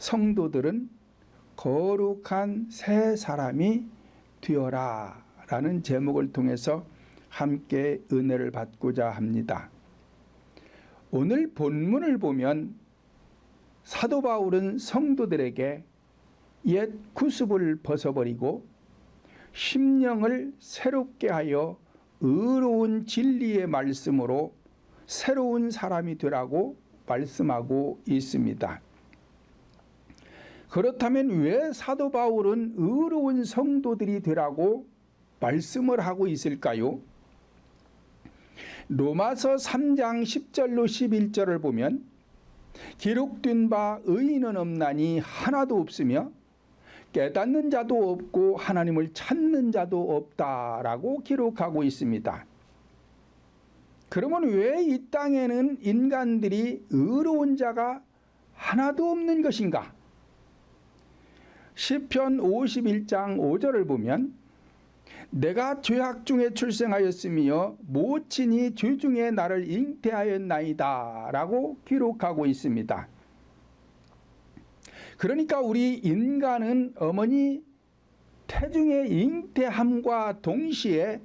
성도들은 거룩한 새 사람이 되어라 라는 제목을 통해서 함께 은혜를 받고자 합니다. 오늘 본문을 보면 사도 바울은 성도들에게 옛 구습을 벗어버리고 심령을 새롭게 하여 의로운 진리의 말씀으로 새로운 사람이 되라고 말씀하고 있습니다. 그렇다면 왜 사도 바울은 의로운 성도들이 되라고 말씀을 하고 있을까요? 로마서 3장 10절로 11절을 보면 기록된 바 의인은 없나니 하나도 없으며 깨닫는 자도 없고 하나님을 찾는 자도 없다라고 기록하고 있습니다. 그러면 왜 이 땅에는 인간들이 의로운 자가 하나도 없는 것인가? 시편 51장 5절을 보면 내가 죄악 중에 출생하였으며 모친이 죄 중에 나를 잉태하였나이다 라고 기록하고 있습니다. 그러니까 우리 인간은 어머니 태중에 잉태함과 동시에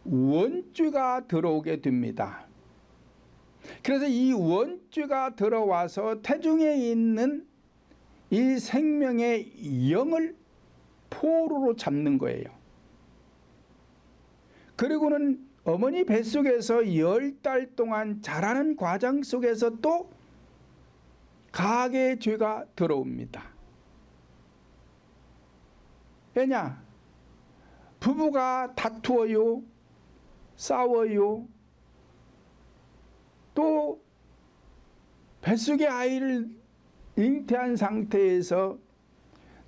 원죄가 들어오게 됩니다. 그래서 이 원죄가 들어와서 태중에 있는 이 생명의 영을 포로로 잡는 거예요. 그리고는 어머니 뱃속에서 10달 동안 자라는 과정 속에서 또 가계의 죄가 들어옵니다. 왜냐? 부부가 다투어요, 싸워요, 또 뱃속의 아이를 잉태한 상태에서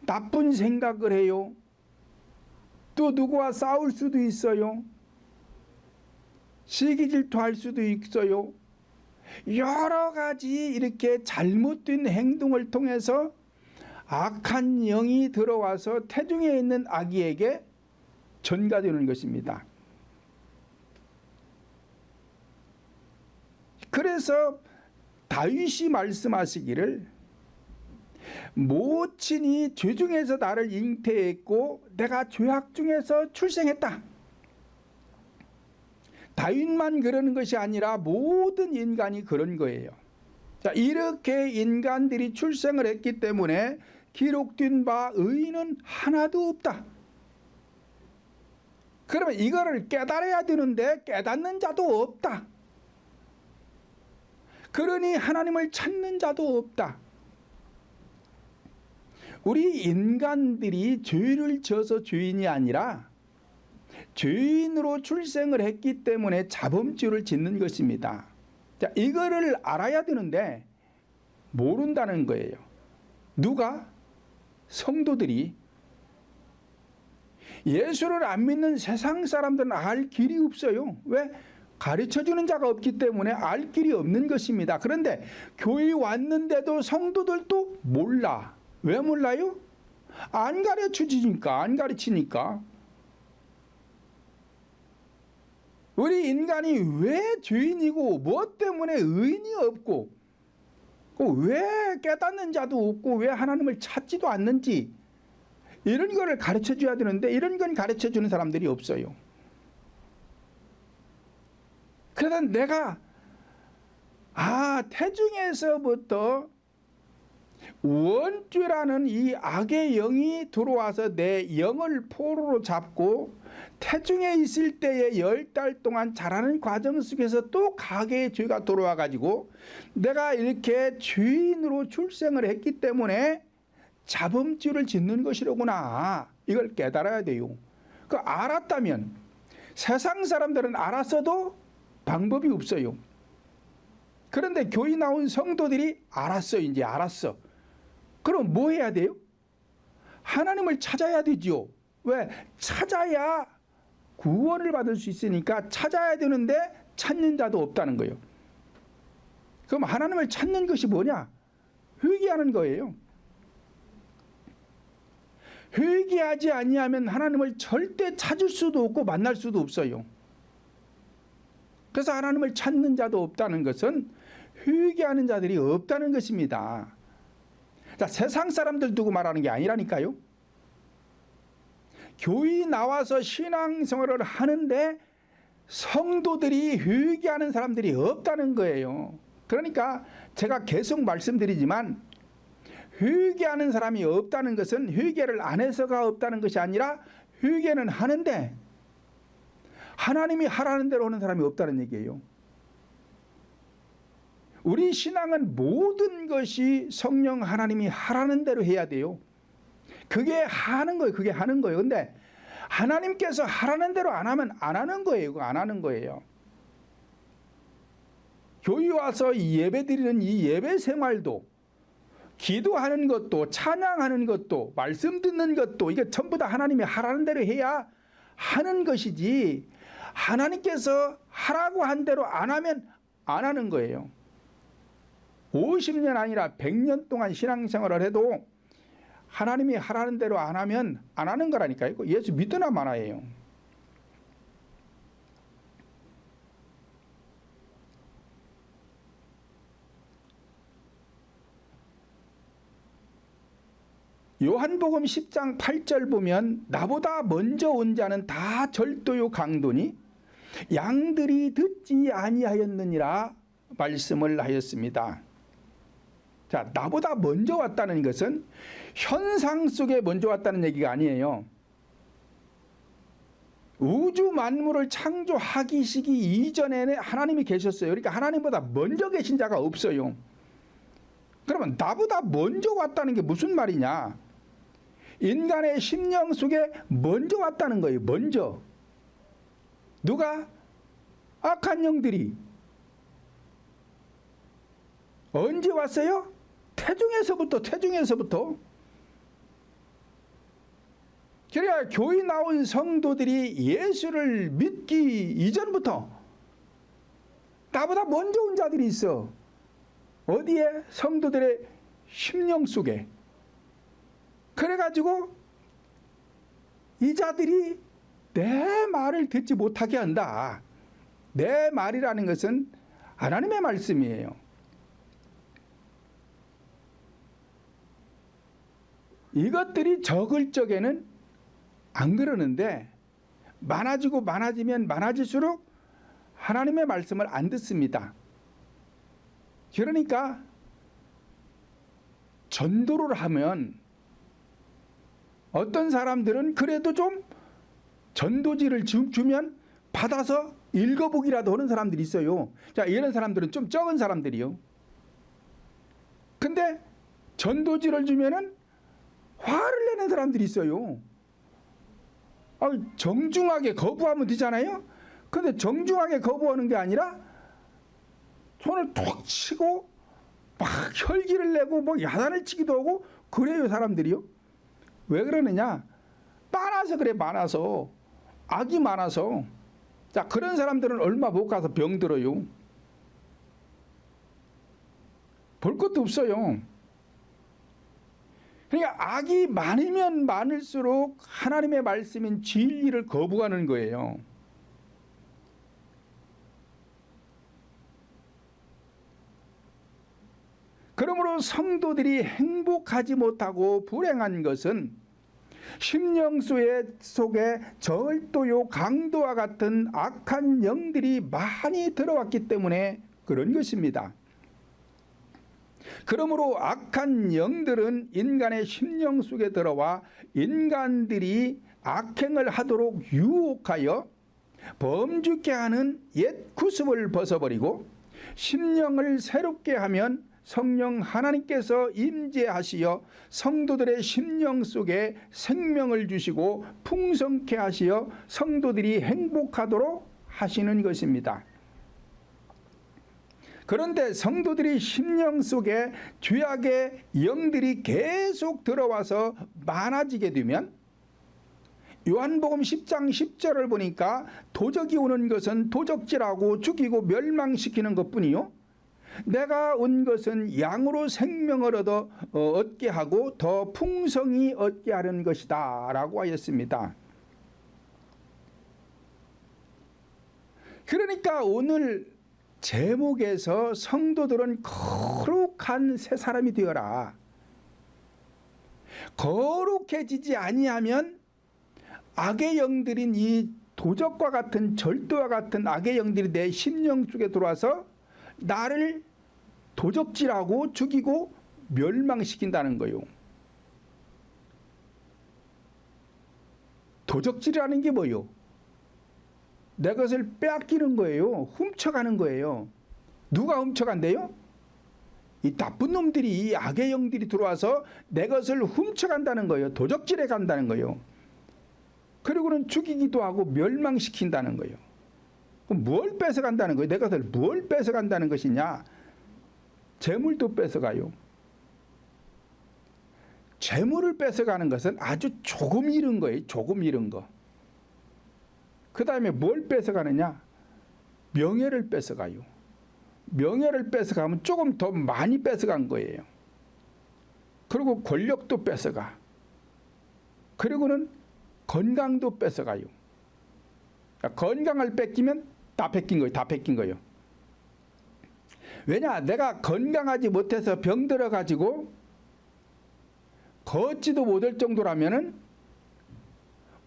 나쁜 생각을 해요. 또 누구와 싸울 수도 있어요. 시기질투할 수도 있어요. 여러 가지 이렇게 잘못된 행동을 통해서 악한 영이 들어와서 태중에 있는 아기에게 전가되는 것입니다. 그래서 다윗이 말씀하시기를 모친이 죄 중에서 나를 잉태했고 내가 죄악 중에서 출생했다. 다윗만 그러는 것이 아니라 모든 인간이 그런 거예요. 자, 이렇게 인간들이 출생을 했기 때문에 기록된 바 의인은 하나도 없다. 그러면 이거를 깨달아야 되는데 깨닫는 자도 없다. 그러니 하나님을 찾는 자도 없다. 우리 인간들이 죄를 지어서 죄인이 아니라 죄인으로 출생을 했기 때문에 자범죄를 짓는 것입니다. 자, 이거를 알아야 되는데 모른다는 거예요. 누가? 성도들이. 예수를 안 믿는 세상 사람들은 알 길이 없어요. 왜? 가르쳐주는 자가 없기 때문에 알 길이 없는 것입니다. 그런데 교회 왔는데도 성도들도 몰라. 왜 몰라요? 안 가르쳐주니까, 안 가르치니까. 우리 인간이 왜 죄인이고 뭐 때문에 의인이 없고 왜 깨닫는 자도 없고 왜 하나님을 찾지도 않는지 이런 거를 가르쳐줘야 되는데 이런 건 가르쳐주는 사람들이 없어요. 그러다 내가 태중에서부터 원죄라는 이 악의 영이 들어와서 내 영을 포로로 잡고 태중에 있을 때에 10달 동안 자라는 과정 속에서 또 가계의 죄가 들어와 가지고 내가 이렇게 죄인으로 출생을 했기 때문에 자범죄를 짓는 것이로구나. 이걸 깨달아야 돼요. 그 알았다면 세상 사람들은 알았어도 방법이 없어요. 그런데 교회 나온 성도들이 알았어요. 이제 알았어. 그럼 뭐 해야 돼요? 하나님을 찾아야 되죠. 왜? 찾아야 구원을 받을 수 있으니까 찾아야 되는데 찾는 자도 없다는 거예요. 그럼 하나님을 찾는 것이 뭐냐? 회개하는 거예요. 회개하지 아니하면 하나님을 절대 찾을 수도 없고 만날 수도 없어요. 그래서 하나님을 찾는 자도 없다는 것은 회개하는 자들이 없다는 것입니다. 자, 세상 사람들 두고 말하는 게 아니라니까요. 교회 나와서 신앙생활을 하는데 성도들이 회개하는 사람들이 없다는 거예요. 그러니까 제가 계속 말씀드리지만 회개하는 사람이 없다는 것은 회개를 안 해서가 없다는 것이 아니라 회개는 하는데 하나님이 하라는 대로 하는 사람이 없다는 얘기예요. 우리 신앙은 모든 것이 성령 하나님이 하라는 대로 해야 돼요. 그게 하는 거예요. 그게 하는 거예요. 근데 하나님께서 하라는 대로 안 하면 안 하는 거예요. 안 하는 거예요. 교회 와서 예배 드리는 이 예배 생활도, 기도하는 것도, 찬양하는 것도, 말씀 듣는 것도, 이게 전부 다 하나님이 하라는 대로 해야 하는 것이지, 하나님께서 하라고 한 대로 안 하면 안 하는 거예요. 50년 아니라 100년 동안 신앙생활을 해도 하나님이 하라는 대로 안 하면 안 하는 거라니까요. 예수 믿으나 마나예요. 요한복음 10장 8절 보면 나보다 먼저 온 자는 다 절도요 강도니 양들이 듣지 아니하였느니라 말씀을 하였습니다. 자, 나보다 먼저 왔다는 것은 현상 속에 먼저 왔다는 얘기가 아니에요. 우주 만물을 창조하기 시기 이전에 하나님이 계셨어요. 그러니까 하나님보다 먼저 계신 자가 없어요. 그러면 나보다 먼저 왔다는 게 무슨 말이냐? 인간의 심령 속에 먼저 왔다는 거예요. 먼저. 누가? 악한 영들이. 언제 왔어요? 태중에서부터. 그래야 교회 나온 성도들이 예수를 믿기 이전부터 나보다 먼저 온 자들이 있어. 어디에? 성도들의 심령 속에. 그래가지고 이 자들이 내 말을 듣지 못하게 한다. 내 말이라는 것은 하나님의 말씀이에요. 이것들이 적을 적에는 안 그러는데 많아지면 많아질수록 하나님의 말씀을 안 듣습니다. 그러니까 전도를 하면 어떤 사람들은 그래도 좀 전도지를 주면 받아서 읽어보기라도 하는 사람들이 있어요. 자, 이런 사람들은 좀 적은 사람들이요. 근데 전도지를 주면은 화를 내는 사람들이 있어요. 정중하게 거부하면 되잖아요. 근데 정중하게 거부하는 게 아니라 손을 툭 치고 막 혈기를 내고 뭐 야단을 치기도 하고 그래요, 사람들이요. 왜 그러느냐? 많아서 그래, 많아서. 악이 많아서. 자, 그런 사람들은 얼마 못 가서 병들어요. 볼 것도 없어요. 그러니까 악이 많으면 많을수록 하나님의 말씀인 진리를 거부하는 거예요. 그러므로 성도들이 행복하지 못하고 불행한 것은 심령 속에 절도요 강도와 같은 악한 영들이 많이 들어왔기 때문에 그런 것입니다. 그러므로 악한 영들은 인간의 심령 속에 들어와 인간들이 악행을 하도록 유혹하여 범죄케 하는 옛 구습을 벗어버리고 심령을 새롭게 하면 성령 하나님께서 임재하시어 성도들의 심령 속에 생명을 주시고 풍성케 하시어 성도들이 행복하도록 하시는 것입니다. 그런데 성도들이 심령 속에 죄악의 영들이 계속 들어와서 많아지게 되면 요한복음 10장 10절을 보니까 도적이 오는 것은 도적질하고 죽이고 멸망시키는 것뿐이요 내가 온 것은 양으로 생명을 얻게 하고 더 풍성히 얻게 하는 것이다 라고 하였습니다. 그러니까 오늘 제목에서 성도들은 거룩한 새 사람이 되어라. 거룩해지지 아니하면 악의 영들인 이 도적과 같은 절도와 같은 악의 영들이 내 심령 속에 들어와서 나를 도적질하고 죽이고 멸망시킨다는 거예요. 도적질이라는 게 뭐예요? 내 것을 빼앗기는 거예요. 훔쳐가는 거예요. 누가 훔쳐간대요? 이 나쁜 놈들이, 이 악의 영들이 들어와서 내 것을 훔쳐간다는 거예요. 도적질해 간다는 거예요. 그리고는 죽이기도 하고 멸망시킨다는 거예요. 그럼 뭘 뺏어간다는 거예요? 내 것을 뭘 뺏어간다는 것이냐? 재물도 뺏어가요. 재물을 뺏어가는 것은 아주 조금 잃은 거예요. 조금 잃은 거. 그 다음에 뭘 뺏어가느냐? 명예를 뺏어가요. 명예를 뺏어가면 조금 더 많이 뺏어간 거예요. 그리고 권력도 뺏어가. 그리고는 건강도 뺏어가요. 그러니까 건강을 뺏기면 다 뺏긴 거예요. 다 뺏긴 거예요. 왜냐? 내가 건강하지 못해서 병들어 가지고 걷지도 못할 정도라면은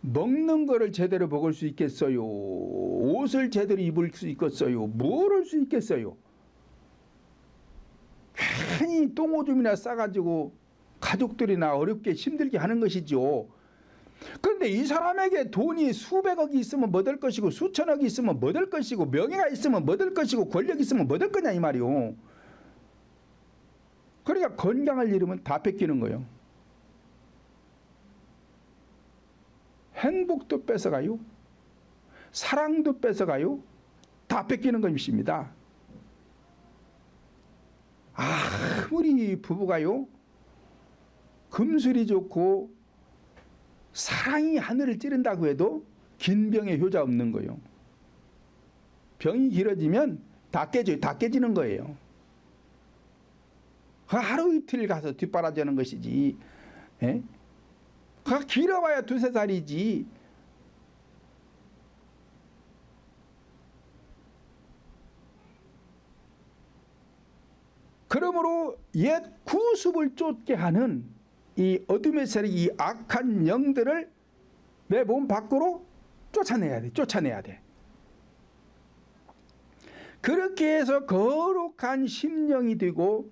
먹는 거를 제대로 먹을 수 있겠어요? 옷을 제대로 입을 수 있겠어요? 뭘 할 수 있겠어요? 괜히 똥오줌이나 싸가지고 가족들이나 어렵게 힘들게 하는 것이죠. 그런데 이 사람에게 돈이 수백억이 있으면 뭐 될 것이고 수천억이 있으면 뭐 될 것이고 명예가 있으면 뭐 될 것이고 권력이 있으면 뭐 될 거냐 이 말이요. 그러니까 건강을 잃으면 다 뺏기는 거예요. 행복도 뺏어가요. 사랑도 뺏어가요. 다 뺏기는 것입니다. 아무리 부부가요 금술이 좋고 사랑이 하늘을 찌른다고 해도 긴 병에 효자 없는 거예요. 병이 길어지면 다 깨져요. 다 깨지는 거예요. 하루 이틀 가서 뒷바라지하는 것이지. 예? 길어봐야 두세 살이지. 그러므로 옛 구습을 쫓게 하는 이 어둠의 세력, 이 악한 영들을 내 몸 밖으로 쫓아내야 돼. 쫓아내야 돼. 그렇게 해서 거룩한 심령이 되고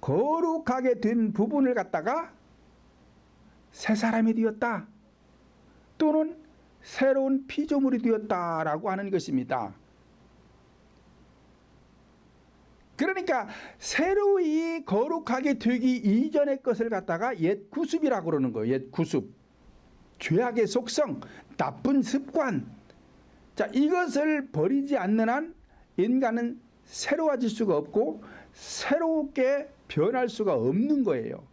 거룩하게 된 부분을 갖다가 새 사람이 되었다. 또는 새로운 피조물이 되었다라고 하는 것입니다. 그러니까 새로이 거룩하게 되기 이전의 것을 갖다가 옛 구습이라고 그러는 거예요. 옛 구습. 죄악의 속성, 나쁜 습관. 자, 이것을 버리지 않는 한 인간은 새로워질 수가 없고 새롭게 변할 수가 없는 거예요.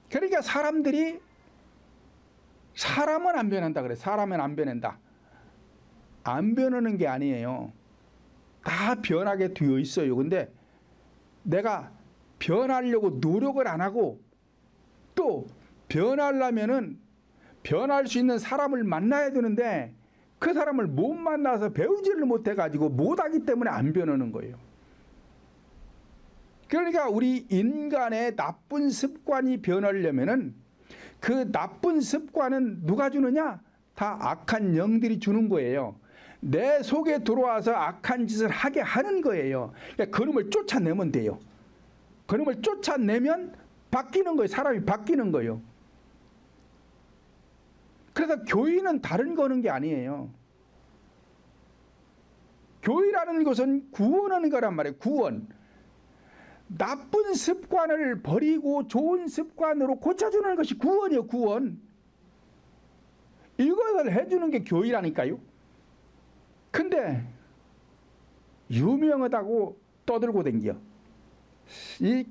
그러니까 사람들이 사람은 안 변한다 그래. 사람은 안 변한다. 안 변하는 게 아니에요. 다 변하게 되어 있어요. 근데 내가 변하려고 노력을 안 하고 또 변하려면은 변할 수 있는 사람을 만나야 되는데 그 사람을 못 만나서 배우지를 못해 가지고 못하기 때문에 안 변하는 거예요. 그러니까 우리 인간의 나쁜 습관이 변하려면은 그 나쁜 습관은 누가 주느냐? 다 악한 영들이 주는 거예요. 내 속에 들어와서 악한 짓을 하게 하는 거예요. 그러니까 그놈을 쫓아내면 돼요. 그놈을 쫓아내면 바뀌는 거예요. 사람이 바뀌는 거예요. 그래서 교회는 다른 거는 게 아니에요. 교회라는 것은 구원하는 거란 말이에요. 구원. 나쁜 습관을 버리고 좋은 습관으로 고쳐주는 것이 구원이에요. 구원. 이것을 해주는 게 교회라니까요. 근데 유명하다고 떠들고 댕겨. 이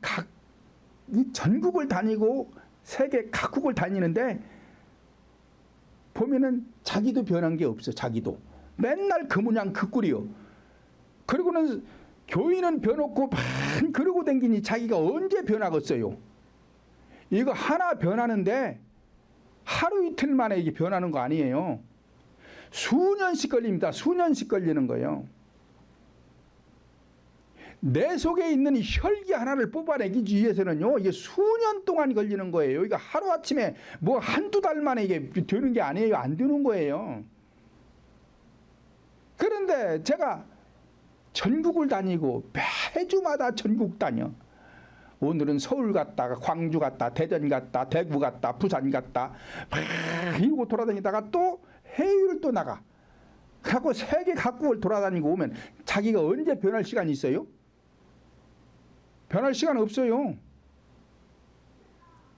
전국을 다니고 세계 각국을 다니는데 보면은 자기도 변한 게 없어. 자기도 맨날 그 모양 그 꼴이요. 그리고는 교인은 변했고 막 그러고 댕기니 자기가 언제 변하겠어요. 이거 하나 변하는데 하루 이틀 만에 이게 변하는 거 아니에요. 수년씩 걸립니다. 수년씩 걸리는 거예요. 내 속에 있는 혈기 하나를 뽑아내기 위해서는요, 이게 수년 동안 걸리는 거예요. 이거 하루아침에 뭐 한두 달 만에 이게 되는 게 아니에요. 안 되는 거예요. 그런데 제가 전국을 다니고 매주마다 전국 다녀. 오늘은 서울 갔다가 광주 갔다, 대전 갔다, 대구 갔다, 부산 갔다 막 이러고 돌아다니다가 또 해외를 또 나가. 하고 세계 각국을 돌아다니고 오면 자기가 언제 변할 시간이 있어요? 변할 시간 없어요.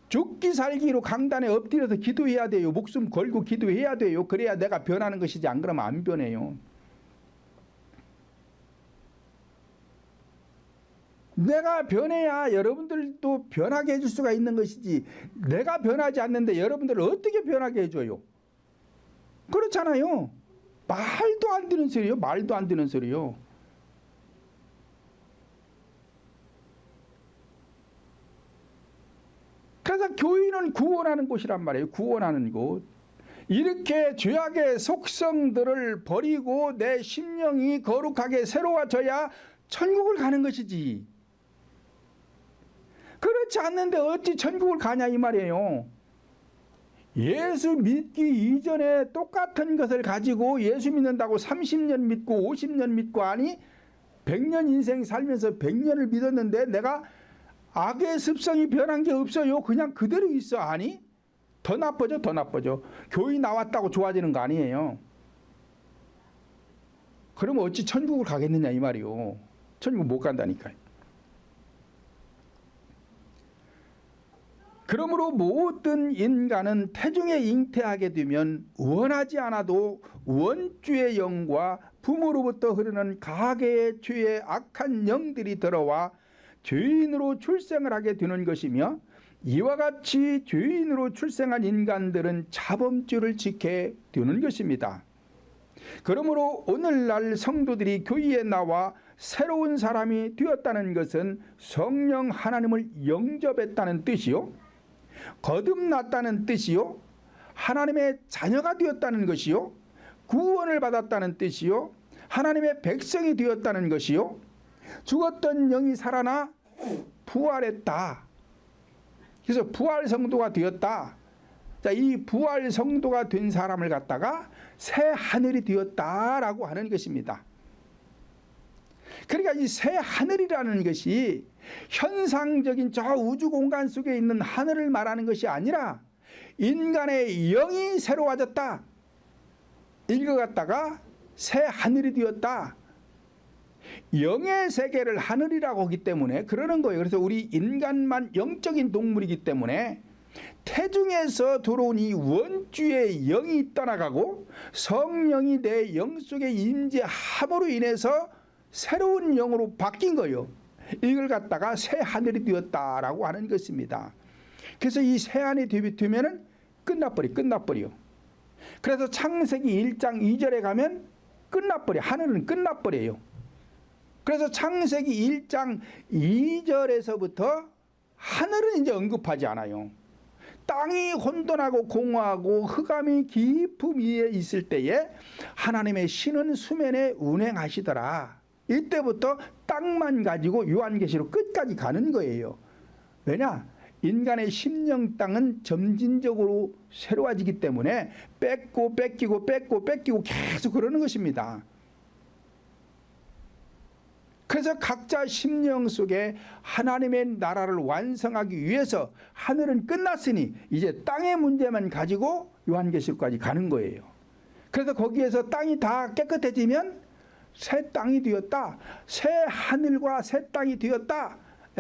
죽기 살기로 강단에 엎드려서 기도해야 돼요. 목숨 걸고 기도해야 돼요. 그래야 내가 변하는 것이지, 안 그러면 안 변해요. 내가 변해야 여러분들도 변하게 해줄 수가 있는 것이지, 내가 변하지 않는데 여러분들을 어떻게 변하게 해줘요? 그렇잖아요. 말도 안 되는 소리요. 말도 안 되는 소리요. 그래서 교회는 구원하는 곳이란 말이에요. 구원하는 곳. 이렇게 죄악의 속성들을 버리고 내 심령이 거룩하게 새로워져야 천국을 가는 것이지. 그렇지 않는데 어찌 천국을 가냐 이 말이에요. 예수 믿기 이전에 똑같은 것을 가지고 예수 믿는다고 30년 믿고 50년 믿고, 아니 100년 인생 살면서 100년을 믿었는데 내가 악의 습성이 변한 게 없어요. 그냥 그대로 있어. 아니 더 나빠져, 더 나빠져. 교회 나왔다고 좋아지는 거 아니에요. 그러면 어찌 천국을 가겠느냐 이 말이요. 천국 못 간다니까요. 그러므로 모든 인간은 태중에 잉태하게 되면 원하지 않아도 원주의 영과 부모로부터 흐르는 가계의 죄의 악한 영들이 들어와 죄인으로 출생을 하게 되는 것이며, 이와 같이 죄인으로 출생한 인간들은 자범죄를 지게 되는 것입니다. 그러므로 오늘날 성도들이 교회에 나와 새로운 사람이 되었다는 것은 성령 하나님을 영접했다는 뜻이요, 거듭났다는 뜻이요, 하나님의 자녀가 되었다는 것이요, 구원을 받았다는 뜻이요, 하나님의 백성이 되었다는 것이요, 죽었던 영이 살아나 부활했다. 그래서 부활 성도가 되었다. 자, 이 부활 성도가 된 사람을 갖다가 새 하늘이 되었다라고 하는 것입니다. 그러니까 이 새 하늘이라는 것이 현상적인 저 우주 공간 속에 있는 하늘을 말하는 것이 아니라 인간의 영이 새로워졌다. 이거 갖다가 새 하늘이 되었다. 영의 세계를 하늘이라고 하기 때문에 그러는 거예요. 그래서 우리 인간만 영적인 동물이기 때문에 태중에서 들어온 이 원주의 영이 떠나가고 성령이 내 영 속에 임재함으로 인해서 새로운 영으로 바뀐 거예요. 이걸 갖다가 새 하늘이 되었다라고 하는 것입니다. 그래서 이 새 하늘이 되면은 끝나버려. 그래서 창세기 1장 2절에 가면 끝나버려. 하늘은 끝나버려요. 그래서 창세기 1장 2절에서부터 하늘은 이제 언급하지 않아요. 땅이 혼돈하고 공허하고 흑암이 깊음 위에 있을 때에 하나님의 신은 수면에 운행하시더라. 이때부터 땅만 가지고 요한계시록 끝까지 가는 거예요. 왜냐? 인간의 심령 땅은 점진적으로 새로워지기 때문에 뺏기고 계속 그러는 것입니다. 그래서 각자 심령 속에 하나님의 나라를 완성하기 위해서 하늘은 끝났으니 이제 땅의 문제만 가지고 요한계시록까지 가는 거예요. 그래서 거기에서 땅이 다 깨끗해지면 새 땅이 되었다. 새 하늘과 새 땅이 되었다.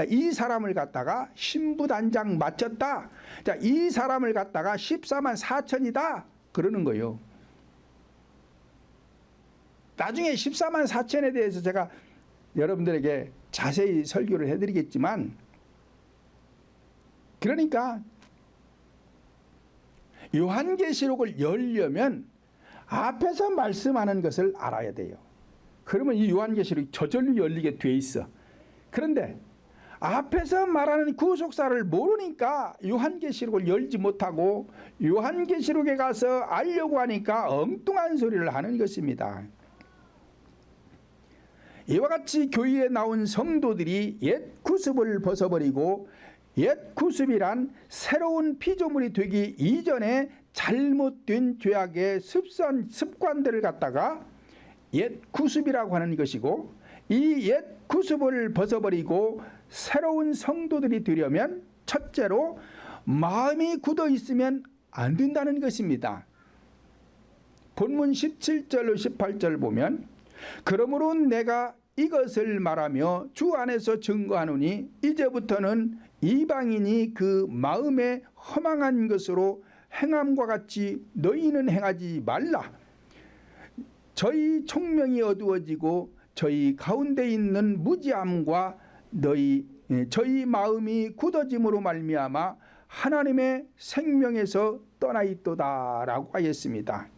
이 사람을 갖다가 신부단장 마쳤다. 자, 이 사람을 갖다가 14만 4천이다. 그러는 거예요. 나중에 14만 4천에 대해서 제가 여러분들에게 자세히 설교를 해드리겠지만, 그러니까 요한계시록을 열려면 앞에서 말씀하는 것을 알아야 돼요. 그러면 이 요한계시록이 저절로 열리게 돼 있어. 그런데 앞에서 말하는 구속사를 모르니까 요한계시록을 열지 못하고 요한계시록에 가서 알려고 하니까 엉뚱한 소리를 하는 것입니다. 이와 같이 교회에 나온 성도들이 옛 구습을 벗어버리고, 옛 구습이란 새로운 피조물이 되기 이전에 잘못된 죄악의 습관들을 갖다가 옛 구습이라고 하는 것이고, 이 옛 구습을 벗어버리고 새로운 성도들이 되려면 첫째로 마음이 굳어 있으면 안 된다는 것입니다. 본문 17절로 18절 보면, 그러므로 내가 이것을 말하며 주 안에서 증거하노니 이제부터는 이방인이 그 마음에 허망한 것으로 행함과 같이 너희는 행하지 말라. 저희 총명이 어두워지고 저희 가운데 있는 무지함과 저희 마음이 굳어짐으로 말미암아 하나님의 생명에서 떠나 있도다라고 하였습니다.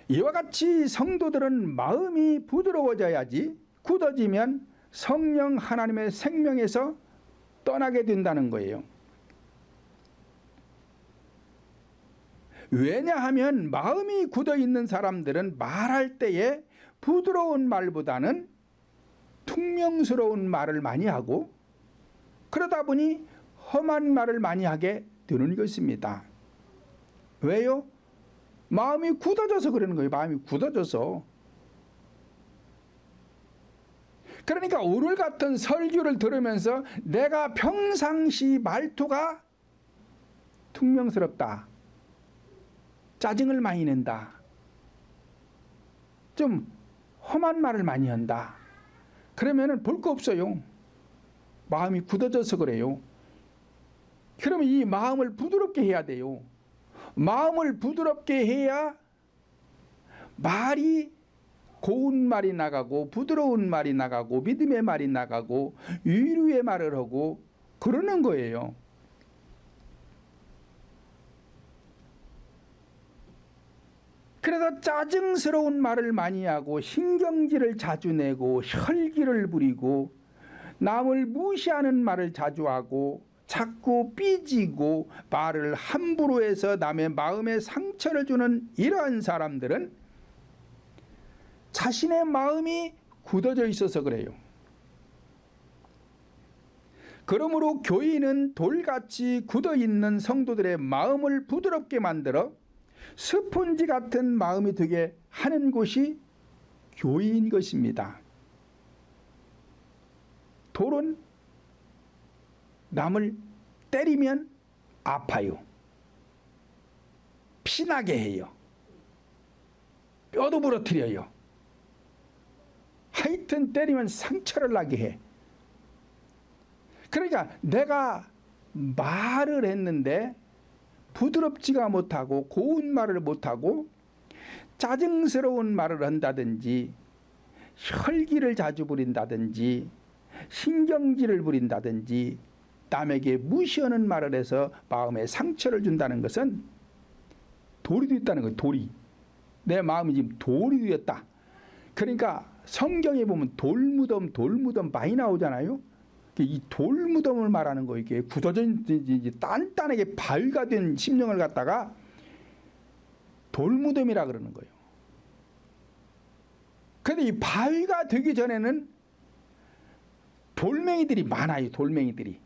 이와 같이 성도들은 마음이 부드러워져야지, 굳어지면 성령 하나님의 생명에서 떠나게 된다는 거예요. 왜냐하면 마음이 굳어 있는 사람들은 말할 때에 부드러운 말보다는 퉁명스러운 말을 많이 하고, 그러다 보니 험한 말을 많이 하게 되는 것입니다. 왜요? 마음이 굳어져서 그러는 거예요. 마음이 굳어져서. 그러니까 오늘 같은 설교를 들으면서 내가 평상시 말투가 퉁명스럽다, 짜증을 많이 낸다, 좀 험한 말을 많이 한다, 그러면은 볼 거 없어요. 마음이 굳어져서 그래요. 그러면 이 마음을 부드럽게 해야 돼요. 마음을 부드럽게 해야 말이 고운 말이 나가고, 부드러운 말이 나가고, 믿음의 말이 나가고, 위로의 말을 하고 그러는 거예요. 그래서 짜증스러운 말을 많이 하고, 신경질을 자주 내고, 혈기를 부리고, 남을 무시하는 말을 자주 하고, 자꾸 삐지고 말을 함부로 해서 남의 마음에 상처를 주는 이러한 사람들은 자신의 마음이 굳어져 있어서 그래요. 그러므로 교인은 돌같이 굳어있는 성도들의 마음을 부드럽게 만들어 스펀지 같은 마음이 되게 하는 곳이 교회인 것입니다. 돌은 남을 때리면 아파요. 피나게 해요. 뼈도 부러뜨려요. 하여튼 때리면 상처를 나게 해. 그러니까 내가 말을 했는데 부드럽지가 못하고, 고운 말을 못하고, 짜증스러운 말을 한다든지, 혈기를 자주 부린다든지, 신경질을 부린다든지, 남에게 무시하는 말을 해서 마음에 상처를 준다는 것은 돌이 되었다는 거예요. 돌이. 내 마음이 지금 돌이 되었다. 그러니까 성경에 보면 돌무덤 많이 나오잖아요. 이 돌무덤을 말하는 거, 이게 굳어진 단단하게 발가된 심령을 갖다가 돌무덤이라 그러는 거예요. 그런데 이 발가 되기 전에는 돌멩이들이 많아요. 돌멩이들이.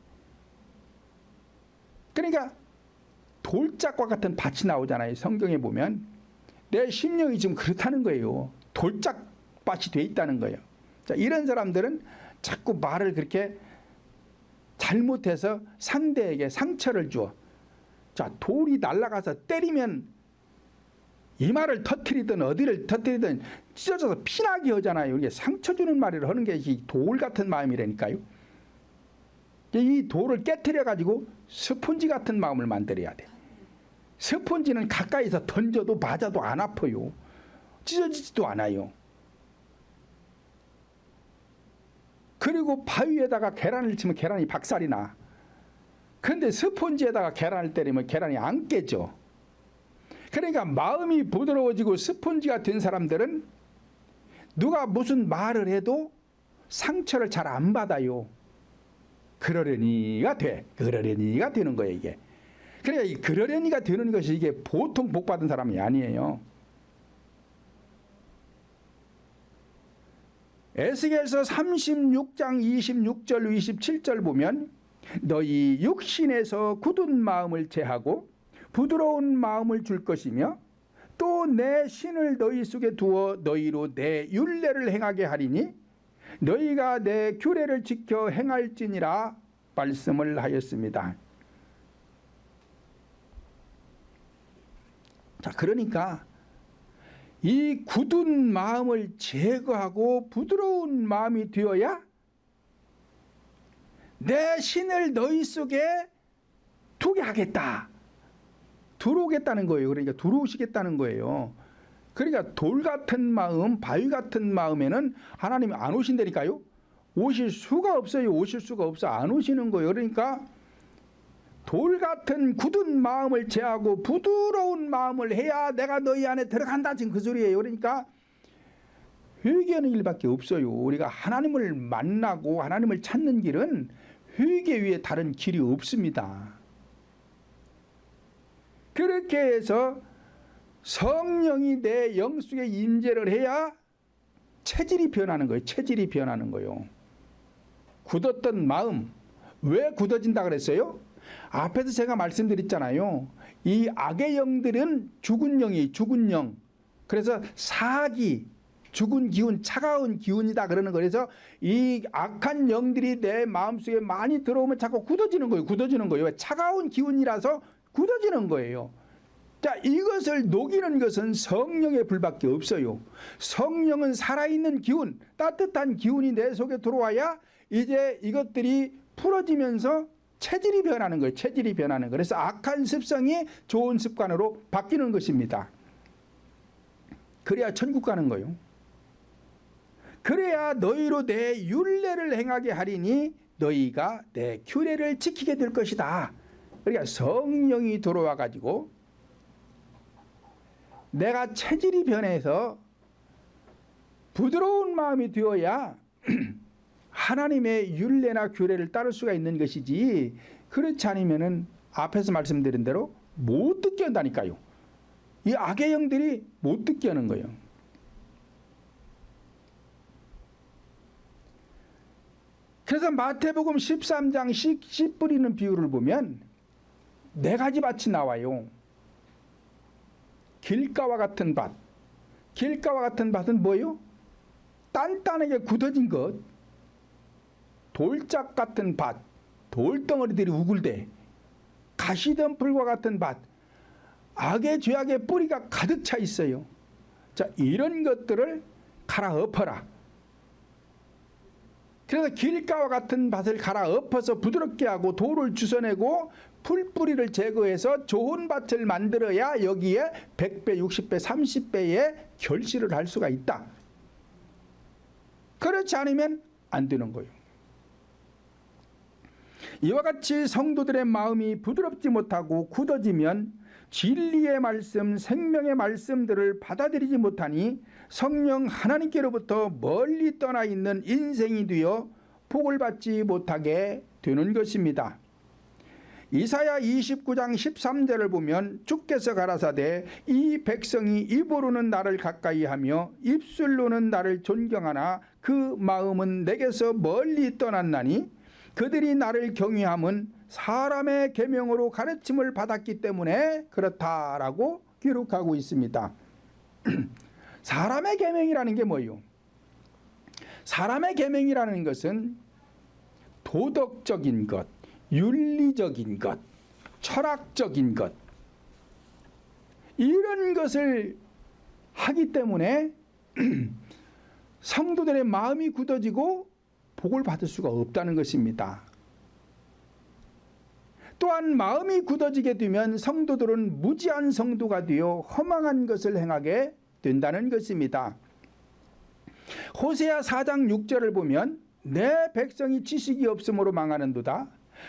그러니까 돌짝과 같은 밭이 나오잖아요. 성경에 보면 내 심령이 지금 그렇다는 거예요. 돌짝밭이 돼 있다는 거예요. 자, 이런 사람들은 자꾸 말을 그렇게 잘못해서 상대에게 상처를 줘. 자, 돌이 날아가서 때리면 이마를 터뜨리든 어디를 터뜨리든 찢어져서 피나게 하잖아요. 이게 상처 주는 말을 하는 게 돌 같은 마음이라니까요. 이 돌을 깨트려 가지고 스펀지 같은 마음을 만들어야 돼. 스펀지는 가까이서 던져도 맞아도 안 아파요. 찢어지지도 않아요. 그리고 바위에다가 계란을 치면 계란이 박살이 나. 그런데 스펀지에다가 계란을 때리면 계란이 안 깨져. 그러니까 마음이 부드러워지고 스펀지가 된 사람들은 누가 무슨 말을 해도 상처를 잘 안 받아요. 그러려니가 돼. 그러려니가 되는 거예요, 이게. 그러니까 이 그러려니가 되는 것이 이게 보통 복 받은 사람이 아니에요. 에스겔서 36장 26절 27절 보면 너희 육신에서 굳은 마음을 제하고 부드러운 마음을 줄 것이며 또 내 신을 너희 속에 두어 너희로 내 율례를 행하게 하리니 너희가 내 규례를 지켜 행할지니라 말씀을 하였습니다. 자, 그러니까 이 굳은 마음을 제거하고 부드러운 마음이 되어야 내 신을 너희 속에 두게 하겠다. 들어오겠다는 거예요. 그러니까 들어오시겠다는 거예요. 그러니까 돌 같은 마음, 바위 같은 마음에는 하나님이 안 오신다니까요. 오실 수가 없어요. 오실 수가 없어. 안 오시는 거예요. 그러니까 돌 같은 굳은 마음을 제하고 부드러운 마음을 해야 내가 너희 안에 들어간다. 지금 그 소리예요. 그러니까 회개하는 일밖에 없어요. 우리가 하나님을 만나고 하나님을 찾는 길은 회개 외에 다른 길이 없습니다. 그렇게 해서 성령이 내 영 속에 임재를 해야 체질이 변하는 거예요. 체질이 변하는 거예요. 굳었던 마음, 왜 굳어진다 그랬어요? 앞에서 제가 말씀드렸잖아요. 이 악의 영들은 죽은 영이에요. 죽은 영. 그래서 사기, 죽은 기운, 차가운 기운이다 그러는 거예요. 그래서 이 악한 영들이 내 마음속에 많이 들어오면 자꾸 굳어지는 거예요. 굳어지는 거예요. 차가운 기운이라서 굳어지는 거예요. 자, 이것을 녹이는 것은 성령의 불밖에 없어요. 성령은 살아있는 기운, 따뜻한 기운이 내 속에 들어와야 이제 이것들이 풀어지면서 체질이 변하는 거예요. 체질이 변하는 거예요. 그래서 악한 습성이 좋은 습관으로 바뀌는 것입니다. 그래야 천국 가는 거예요. 그래야 너희로 내 율례를 행하게 하리니 너희가 내 규례를 지키게 될 것이다. 그러니까 성령이 들어와 가지고 내가 체질이 변해서 부드러운 마음이 되어야 하나님의 율례나 규례를 따를 수가 있는 것이지, 그렇지 않으면은 앞에서 말씀드린 대로 못 듣게 한다니까요. 이 악의 영들이 못 듣게 하는 거예요. 그래서 마태복음 13장 씨 뿌리는 비유를 보면 네 가지 밭이 나와요. 길가와 같은 밭. 길가와 같은 밭은 뭐예요? 단단하게 굳어진 것. 돌짝 같은 밭. 돌덩어리들이 우글대. 가시덤불과 같은 밭. 악의 죄악의 뿌리가 가득 차 있어요. 자, 이런 것들을 갈아엎어라. 그래서 길가와 같은 밭을 갈아엎어서 부드럽게 하고 돌을 주워내고 풀뿌리를 제거해서 좋은 밭을 만들어야 여기에 100배, 60배, 30배의 결실을 할 수가 있다. 그렇지 않으면 안 되는 거예요. 이와 같이 성도들의 마음이 부드럽지 못하고 굳어지면 진리의 말씀, 생명의 말씀들을 받아들이지 못하니 성령 하나님께로부터 멀리 떠나 있는 인생이 되어 복을 받지 못하게 되는 것입니다. 이사야 29장 13절을 보면 주께서 가라사대 이 백성이 입으로는 나를 가까이하며 입술로는 나를 존경하나 그 마음은 내게서 멀리 떠났나니 그들이 나를 경외함은 사람의 계명으로 가르침을 받았기 때문에 그렇다라고 기록하고 있습니다. 사람의 계명이라는 게 뭐예요? 사람의 계명이라는 것은 도덕적인 것, 윤리적인 것, 철학적인 것, 이런 것을 하기 때문에 성도들의 마음이 굳어지고 복을 받을 수가 없다는 것입니다. 또한 마음이 굳어지게 되면 성도들은 무지한 성도가 되어 허망한 것을 행하게 된다는 것입니다. 호세아 4장 6절을 보면 내 백성이 지식이 없으므로 망하는도다.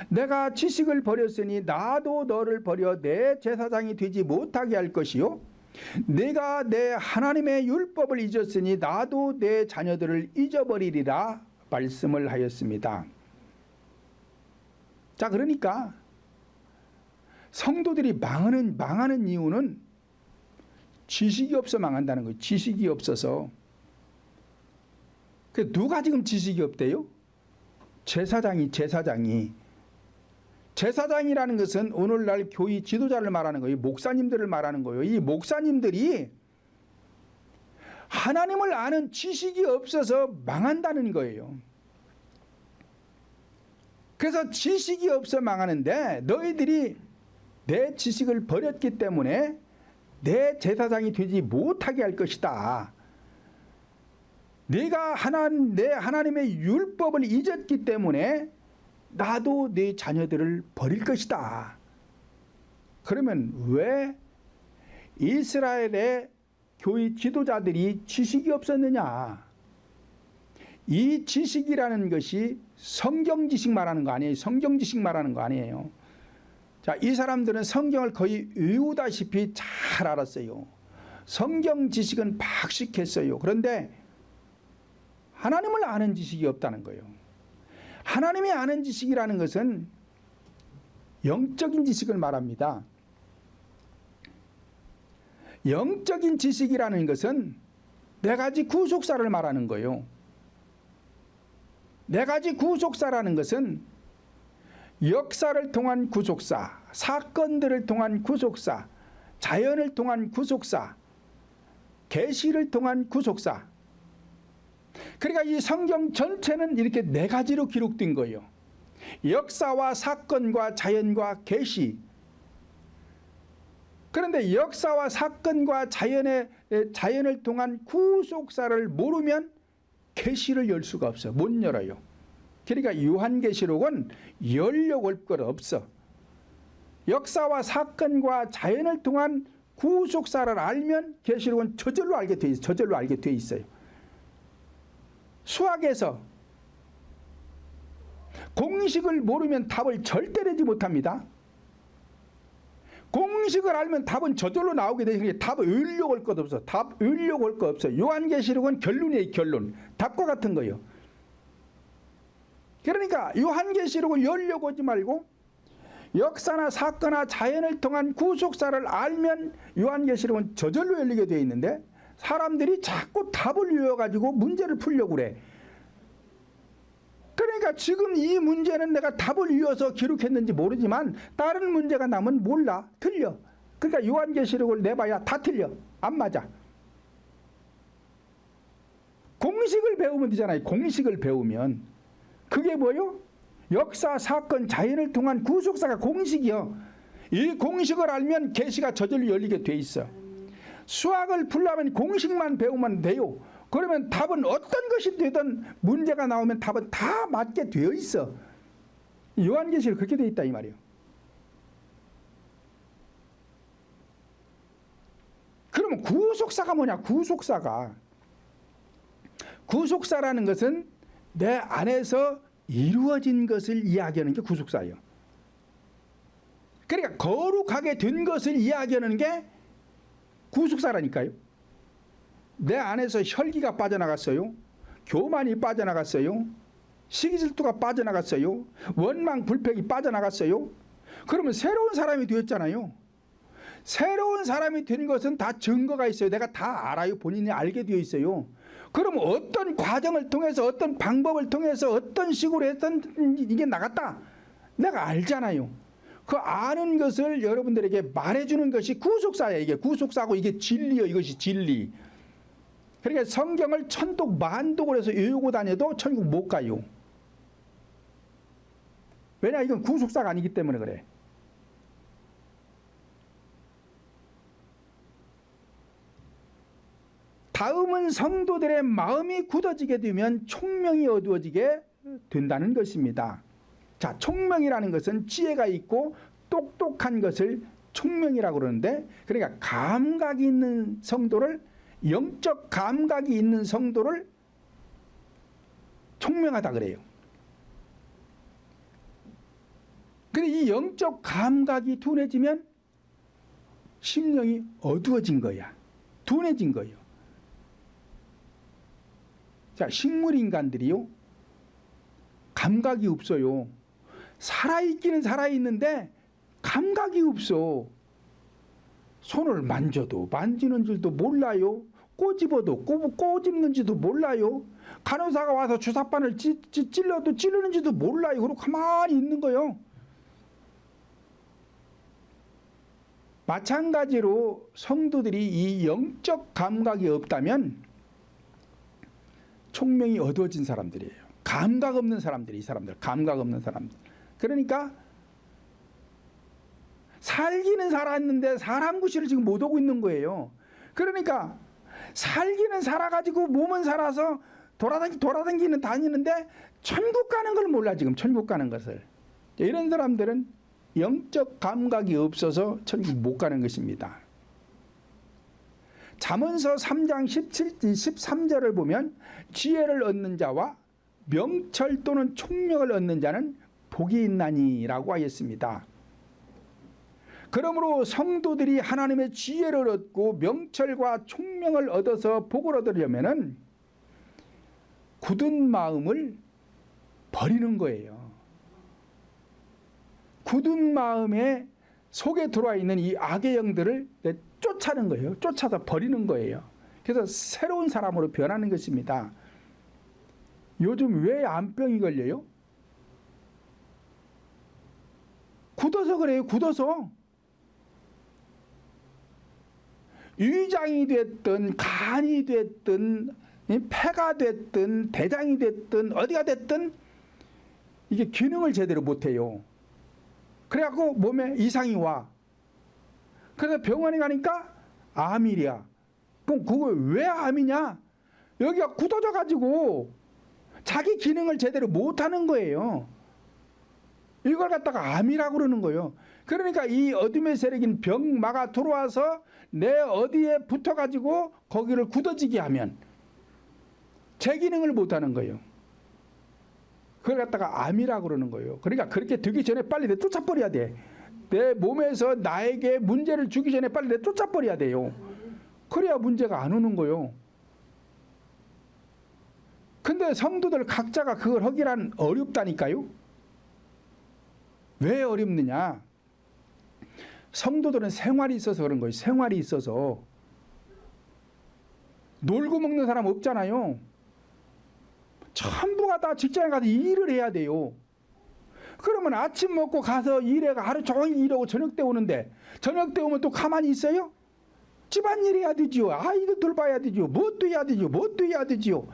내가 지식을 버렸으니 나도 너를 버려 내 제사장이 되지 못하게 할 것이요 내가 내 하나님의 율법을 잊었으니 나도 내 자녀들을 잊어버리리라 말씀을 하였습니다. 자, 그러니까 성도들이 망하는 이유는 지식이 없어 망한다는 거예요. 지식이 없어서. 누가 지금 지식이 없대요? 제사장이. 제사장이라는 것은 오늘날 교회 지도자를 말하는 거예요. 목사님들을 말하는 거예요. 이 목사님들이 하나님을 아는 지식이 없어서 망한다는 거예요. 그래서 지식이 없어 망하는데 너희들이 내 지식을 버렸기 때문에 내 제사장이 되지 못하게 할 것이다. 네가 내 하나님의 율법을 잊었기 때문에 나도 네 자녀들을 버릴 것이다. 그러면 왜 이스라엘의 교회 지도자들이 지식이 없었느냐? 이 지식이라는 것이 성경 지식 말하는 거 아니에요. 성경 지식 말하는 거 아니에요. 자, 이 사람들은 성경을 거의 외우다시피 잘 알았어요. 성경 지식은 박식했어요. 그런데 하나님을 아는 지식이 없다는 거예요. 하나님이 아는 지식이라는 것은 영적인 지식을 말합니다. 영적인 지식이라는 것은 네 가지 구속사를 말하는 거예요. 네 가지 구속사라는 것은 역사를 통한 구속사, 사건들을 통한 구속사, 자연을 통한 구속사, 계시를 통한 구속사. 그러니까 이 성경 전체는 이렇게 네 가지로 기록된 거예요. 역사와 사건과 자연과 계시. 그런데 역사와 사건과 자연을 통한 구속사를 모르면 계시를 열 수가 없어. 못 열어요. 그러니까 요한계시록은 열려고 할 것 없어. 역사와 사건과 자연을 통한 구속사를 알면 계시록은 저절로 알게 돼 있어요. 저절로 알게 돼 있어요. 수학에서 공식을 모르면 답을 절대 내지 못합니다. 공식을 알면 답은 저절로 나오게 되니까 답을 외우려고 할 것 없어. 답 외우려고 할 것 없어. 요한계시록은 결론이에요. 결론. 답과 같은 거예요. 그러니까 요한계시록을 열려고 하지 말고 역사나 사건이나 자연을 통한 구속사를 알면 요한계시록은 저절로 열리게 되어 있는데 사람들이 자꾸 답을 외워가지고 문제를 풀려고 그래. 그러니까 지금 이 문제는 내가 답을 외워서 기록했는지 모르지만 다른 문제가 나면 몰라. 틀려. 그러니까 요한계시록을 내봐야 다 틀려. 안 맞아. 공식을 배우면 되잖아요. 공식을 배우면. 그게 뭐요? 역사, 사건, 자연을 통한 구속사가 공식이요. 이 공식을 알면 계시가 저절로 열리게 돼 있어. 수학을 풀려면 공식만 배우면 돼요. 그러면 답은 어떤 것이 되든 문제가 나오면 답은 다 맞게 되어 있어. 요한계시록 그렇게 되어 있다 이 말이에요. 그러면 구속사가 뭐냐? 구속사라는 것은 내 안에서 이루어진 것을 이야기하는 게 구속사예요. 그러니까 거룩하게 된 것을 이야기하는 게 구속사라니까요. 내 안에서 혈기가 빠져나갔어요. 교만이 빠져나갔어요. 시기질투가 빠져나갔어요. 원망 불평이 빠져나갔어요. 그러면 새로운 사람이 되었잖아요. 새로운 사람이 된 것은 다 증거가 있어요. 내가 다 알아요. 본인이 알게 되어 있어요. 그러면 어떤 과정을 통해서 어떤 방법을 통해서 어떤 식으로 했던 이게 나갔다. 내가 알잖아요. 그 아는 것을 여러분들에게 말해주는 것이 구속사예요. 이게 구속사고 이게 진리예요. 이것이 진리. 그러니까 성경을 천독 만독을 해서 외우고 다녀도 천국 못 가요. 왜냐? 이건 구속사가 아니기 때문에 그래. 다음은 성도들의 마음이 굳어지게 되면 총명이 어두워지게 된다는 것입니다. 자, 총명이라는 것은 지혜가 있고 똑똑한 것을 총명이라고 그러는데, 그러니까 감각이 있는 성도를, 영적 감각이 있는 성도를 총명하다 그래요. 근데 이 영적 감각이 둔해지면 심령이 어두워진 거야. 둔해진 거예요. 자, 식물인간들이요, 감각이 없어요. 살아있기는 살아있는데 감각이 없어. 손을 만져도 만지는 줄도 몰라요. 꼬집어도 꼬집는지도 몰라요. 간호사가 와서 주사바늘 찔러도 찌르는지도 몰라요. 그리고 가만히 있는 거예요. 마찬가지로 성도들이 이 영적 감각이 없다면 총명이 어두워진 사람들이에요. 감각 없는 사람들이, 이 사람들 감각 없는 사람들. 그러니까 살기는 살았는데 사람 구실을 지금 못 오고 있는 거예요. 그러니까 살기는 살아가지고 몸은 살아서 돌아다니는 다니는데 천국 가는 걸 몰라. 지금 천국 가는 것을. 이런 사람들은 영적 감각이 없어서 천국 못 가는 것입니다. 잠언서 3장 13절을 보면 지혜를 얻는 자와 명철 또는 총명을 얻는 자는 복이 있나니라고 하였습니다. 그러므로 성도들이 하나님의 지혜를 얻고 명철과 총명을 얻어서 복을 얻으려면은 굳은 마음을 버리는 거예요. 굳은 마음에 속에 들어와 있는 이 악의 영들을 쫓아는 거예요. 쫓아서 버리는 거예요. 그래서 새로운 사람으로 변하는 것입니다. 요즘 왜 암병이 걸려요? 굳어서 그래요. 굳어서. 위장이 됐든 간이 됐든 폐가 됐든 대장이 됐든 어디가 됐든 이게 기능을 제대로 못해요. 그래갖고 몸에 이상이 와. 그래서 병원에 가니까 암이랴. 그럼 그거 왜 암이냐? 여기가 굳어져 가지고 자기 기능을 제대로 못하는 거예요. 이걸 갖다가 암이라고 그러는 거예요. 그러니까 이 어둠의 세력인 병마가 들어와서 내 어디에 붙어가지고 거기를 굳어지게 하면 제 기능을 못하는 거예요. 그걸 갖다가 암이라고 그러는 거예요. 그러니까 그렇게 되기 전에 빨리 내 쫓아버려야 돼. 내 몸에서 나에게 문제를 주기 전에 빨리 내 쫓아버려야 돼요. 그래야 문제가 안 오는 거예요. 근데 성도들 각자가 그걸 하기란 어렵다니까요. 왜 어렵느냐? 성도들은 생활이 있어서 그런 거예요. 생활이 있어서. 놀고 먹는 사람 없잖아요. 전부가 다 직장에 가서 일을 해야 돼요. 그러면 아침 먹고 가서 일해가 하루 종일 일하고 저녁 때 오는데 저녁 때 오면 또 가만히 있어요? 집안일 해야 되지요. 아이들 돌봐야 되지요. 뭣도 해야 되지요. 뭣도 해야 되지요.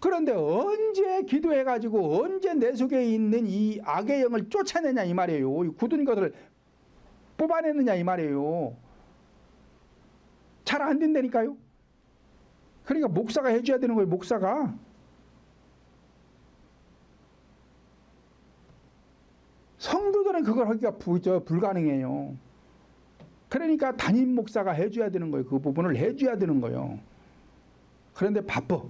그런데 언제 기도해가지고 언제 내 속에 있는 이 악의 영을 쫓아내냐 이 말이에요. 이 굳은 것을 뽑아내느냐 이 말이에요. 잘 안 된다니까요. 그러니까 목사가 해줘야 되는 거예요. 목사가. 성도들은 그걸 하기가 불가능해요. 그러니까 담임 목사가 해줘야 되는 거예요. 그 부분을 해줘야 되는 거예요. 그런데 바빠.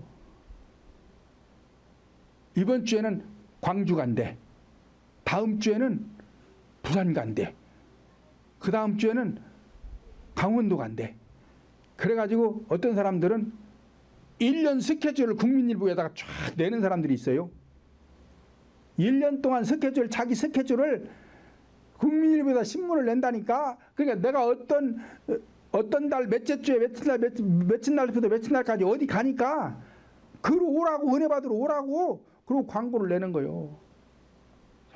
이번 주에는 광주 간대. 다음 주에는 부산 간대. 그 다음 주에는 강원도 간대. 그래가지고 어떤 사람들은 1년 스케줄을 국민일보에다가 쫙 내는 사람들이 있어요. 1년 동안 스케줄, 자기 스케줄을 국민일보에다 신문을 낸다니까. 그러니까 내가 어떤 달 몇째 주에 며칠 날부터 며칠 날까지 어디 가니까 글 오라고, 은혜 받으러 오라고. 그리고 광고를 내는 거예요.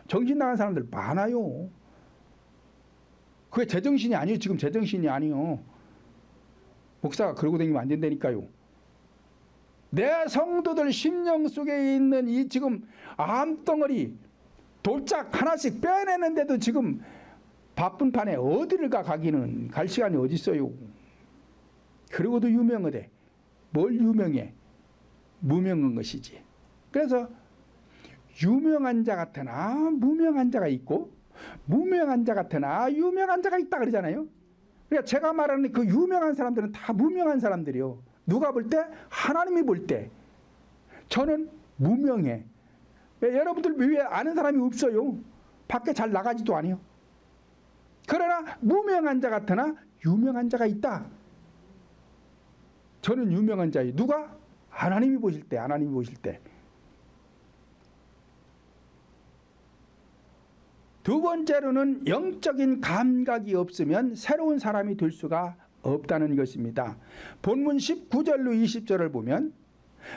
정신 나간 사람들 많아요. 그게 제정신이 아니에요. 지금 제정신이 아니에요. 목사가 그러고 다니면 안 된다니까요. 내 성도들 심령 속에 있는 이 지금 암덩어리 돌짝 하나씩 빼내는데도 지금 바쁜 판에 어디를 가기는 갈 시간이 어디 있어요. 그러고도 유명하대. 뭘 유명해? 무명한 것이지. 그래서 유명한 자 같으나 무명한 자가 있고 무명한 자 같으나 유명한 자가 있다 그러잖아요. 그러니까 제가 말하는 그 유명한 사람들은 다 무명한 사람들이요. 누가 볼 때? 하나님이 볼 때. 저는 무명해. 왜 여러분들 위에 아는 사람이 없어요. 밖에 잘 나가지도 않아요. 그러나 무명한 자 같으나 유명한 자가 있다. 저는 유명한 자예요. 누가? 하나님이 보실 때. 하나님이 보실 때. 두 번째로는 영적인 감각이 없으면 새로운 사람이 될 수가 없다는 것입니다. 본문 19절로 20절을 보면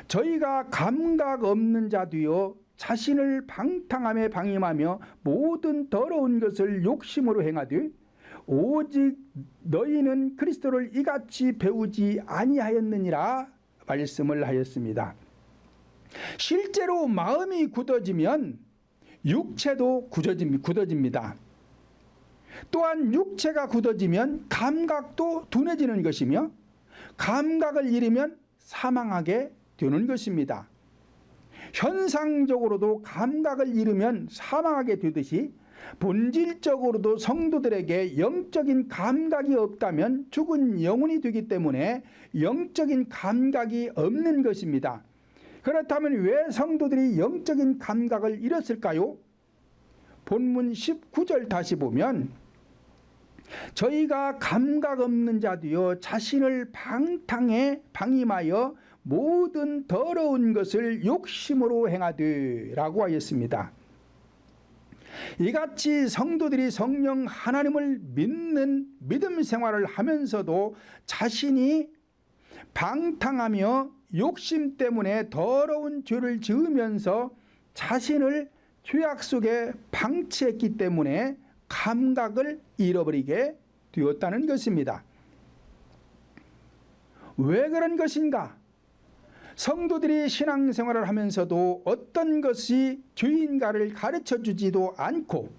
저희가 감각 없는 자도요 자신을 방탕함에 방임하며 모든 더러운 것을 욕심으로 행하되 오직 너희는 그리스도를 이같이 배우지 아니하였느니라 말씀을 하였습니다. 실제로 마음이 굳어지면 육체도 굳어집니다. 또한 육체가 굳어지면 감각도 둔해지는 것이며 감각을 잃으면 사망하게 되는 것입니다. 현상적으로도 감각을 잃으면 사망하게 되듯이 본질적으로도 성도들에게 영적인 감각이 없다면 죽은 영혼이 되기 때문에 영적인 감각이 없는 것입니다. 그렇다면 왜 성도들이 영적인 감각을 잃었을까요? 본문 19절 다시 보면 저희가 감각 없는 자도요 자신을 방임하여 모든 더러운 것을 욕심으로 행하되 라고 하였습니다. 이같이 성도들이 성령 하나님을 믿는 믿음 생활을 하면서도 자신이 방탕하며 욕심 때문에 더러운 죄를 지으면서 자신을 죄악 속에 방치했기 때문에 감각을 잃어버리게 되었다는 것입니다. 왜 그런 것인가? 성도들이 신앙생활을 하면서도 어떤 것이 죄인가를 가르쳐주지도 않고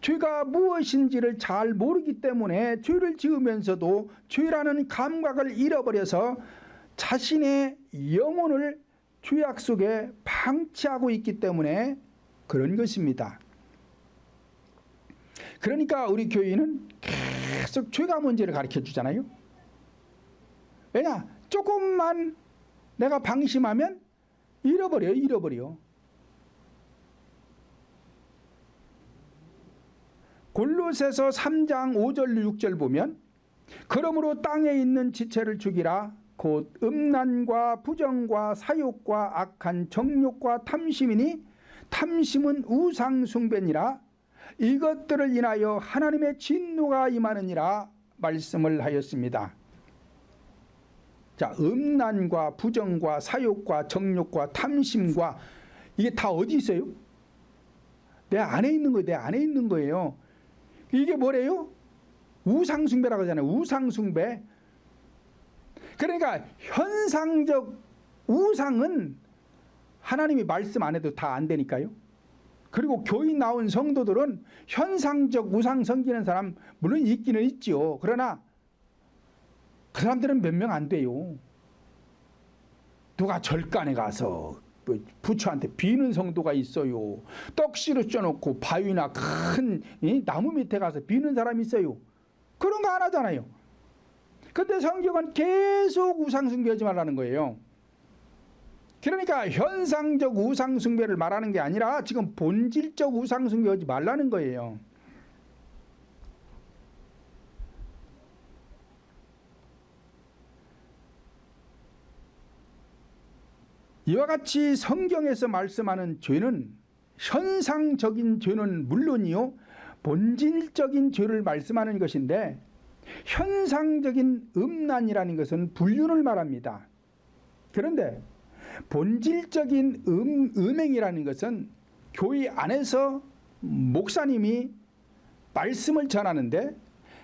죄가 무엇인지를 잘 모르기 때문에 죄를 지으면서도 죄라는 감각을 잃어버려서 자신의 영혼을 죄악 속에 방치하고 있기 때문에 그런 것입니다. 그러니까 우리 교인은 계속 죄가 뭔지를 가르쳐 주잖아요. 왜냐? 조금만 내가 방심하면 잃어버려. 골로새서 3장 5절 6절 보면 그러므로 땅에 있는 지체를 죽이라 곧 음란과 부정과 사욕과 악한 정욕과 탐심이니 탐심은 우상 숭배니라 이것들을 인하여 하나님의 진노가 임하느니라 말씀을 하였습니다. 자, 음란과 부정과 사욕과 정욕과 탐심과 이게 다 어디 있어요? 내 안에 있는 거예요. 내 안에 있는 거예요. 이게 뭐래요? 우상숭배라고 하잖아요. 우상숭배. 그러니까 현상적 우상은 하나님이 말씀 안 해도 다 안 되니까요. 그리고 교인 나온 성도들은 현상적 우상 섬기는 사람 물론 있기는 있죠. 그러나 그 사람들은 몇 명 안 돼요. 누가 절간에 가서 부처한테 비는 성도가 있어요. 떡씨를 쪄놓고 바위나 큰 나무 밑에 가서 비는 사람이 있어요. 그런 거 안 하잖아요. 근데 성경은 계속 우상숭배하지 말라는 거예요. 그러니까 현상적 우상숭배를 말하는 게 아니라 지금 본질적 우상숭배하지 말라는 거예요. 이와 같이 성경에서 말씀하는 죄는 현상적인 죄는 물론이요 본질적인 죄를 말씀하는 것인데 현상적인 음란이라는 것은 불륜을 말합니다. 그런데 본질적인 음행이라는 것은 교회 안에서 목사님이 말씀을 전하는데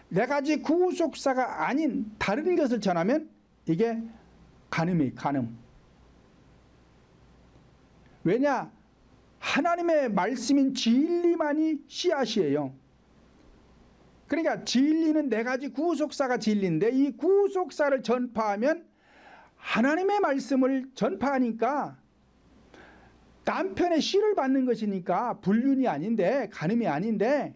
네 가지 구속사가 아닌 다른 것을 전하면 이게 간음이에요. 간음. 왜냐? 하나님의 말씀인 진리만이 씨앗이에요. 그러니까 진리는 네 가지 구속사가 진리인데 이 구속사를 전파하면 하나님의 말씀을 전파하니까 남편의 씨를 받는 것이니까 불륜이 아닌데 간음이 아닌데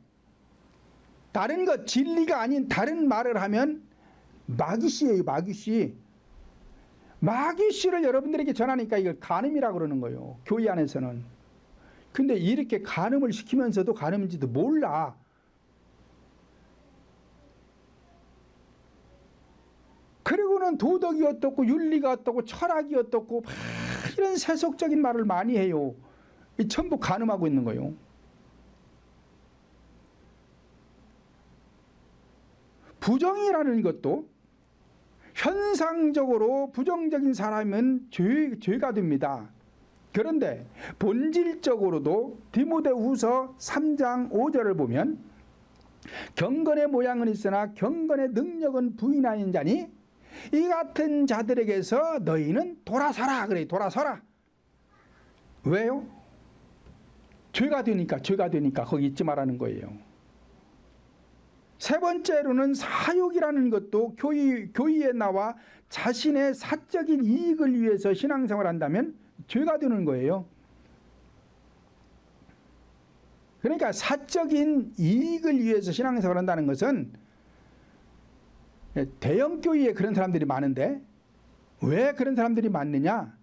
다른 것 진리가 아닌 다른 말을 하면 마귀씨예요. 마귀씨. 마귀씨를 여러분들에게 전하니까 이걸 간음이라고 그러는 거예요. 교회 안에서는. 근데 이렇게 간음을 시키면서도 간음인지도 몰라. 그리고는 도덕이 어떻고 윤리가 어떻고 철학이 어떻고 이런 세속적인 말을 많이 해요. 이 전부 간음하고 있는 거예요. 부정이라는 것도 현상적으로 부정적인 사람은 죄가 됩니다. 그런데 본질적으로도 디모데후서 3장 5절을 보면 경건의 모양은 있으나 경건의 능력은 부인하는 자니 이 같은 자들에게서 너희는 돌아서라. 그래, 돌아서라. 왜요? 죄가 되니까 거기 있지 말라는 거예요. 세 번째로는 사욕이라는 것도 교회에 나와 자신의 사적인 이익을 위해서 신앙생활을 한다면 죄가 되는 거예요. 그러니까 사적인 이익을 위해서 신앙생활을 한다는 것은 대형 교회에 그런 사람들이 많은데 왜 그런 사람들이 많느냐?